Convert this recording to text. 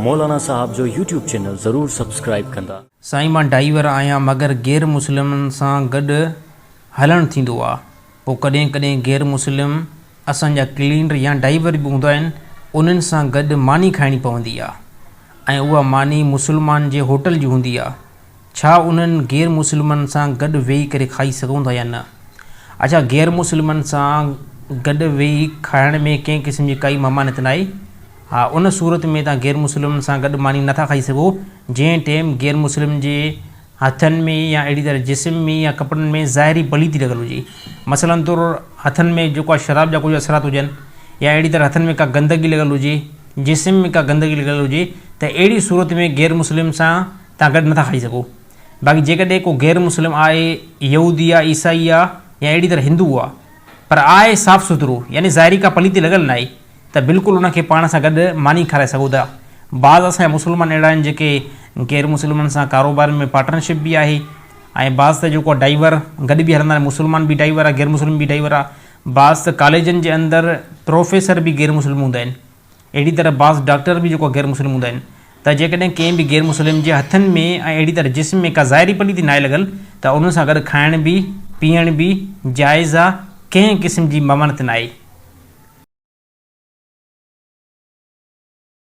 मौलाना साहब जो YouTube channel ज़रूर subscribe कंदा। साईं मां ड्राइवर आहियां मगर गैर मुस्लिमनि सां गॾु हलणु थींदो आहे। पोइ कॾहिं कॾहिं गैर मुस्लिम असांजा क्लीनर या ड्राइवर बि हूंदा आहिनि, उन्हनि सां गॾु मानी खाइणी पवंदी आहे ऐं उहा मानी मुस्लमान जे होटल जी हूंदी आहे। छा उन्हनि गैर मुस्लिमनि सां गॾु वेही करे खाई सघूं था या न? अच्छा, गैर मुस्लिमनि सां गॾु वेही खाइण में कंहिं क़िस्म जी काई ममानियत न आहे। हाँ, उन सूरत में तव्हां गैर मुस्लिमनि सां गॾु मानी नथा खाई सघो जंहिं टाइम गैर मुस्लिम जे हथनि में या अहिड़ी तरह जिस्म में या कपिड़नि में ज़ाहिरी पलीती लॻल हुजे। मसलन तौर हथनि में जेको आहे शराब जा कुझु असरात हुजनि या अहिड़ी तरह हथनि में का गंदगी लॻल हुजे, जिस्म में का गंदगी लॻल हुजे, त अहिड़ी सूरत में गैर मुस्लिम सां तव्हां गॾु नथा खाई सघो। बाक़ी जेकॾहिं को गैर मुस्लिम आहे, यहूदी आहे, ईसाई आहे या अहिड़ी तरह हिंदू आहे, पर आहे साफ़ सुथरो यानी ज़ाहिरी का पलीती लॻल न आहे, त बिल्कुलु उनखे पाण सां गॾु मानी खाराए सघो था। बाज़ असांजा मुस्लमान अहिड़ा आहिनि जेके गैर मुस्लिमनि सां कारोबार में पार्टनरशिप बि आहे ऐं बाज़ त जेको ड्राइवर गॾु बि हलंदा आहिनि, मुस्लमान बि ड्राइवर आहे, गैर मुस्लिम बि ड्राइवर आहे। बाज़ त कॉलेजनि जे अंदरि प्रोफेसर बि गैर मुस्लिम हूंदा आहिनि, अहिड़ी तरह बाज़ डॉक्टर बि जेको गैर मुस्लिम हूंदा आहिनि। त जेकॾहिं कंहिं बि गैर मुस्लिम जे हथनि में ऐं अहिड़ी तरह जिस्म में का ज़ाहिरी पलीती न आहे लॻल, त उन सां गॾु खाइण बि पीअण बि जाइज़ आहे, कंहिं क़िस्म जी ममानियत न आहे।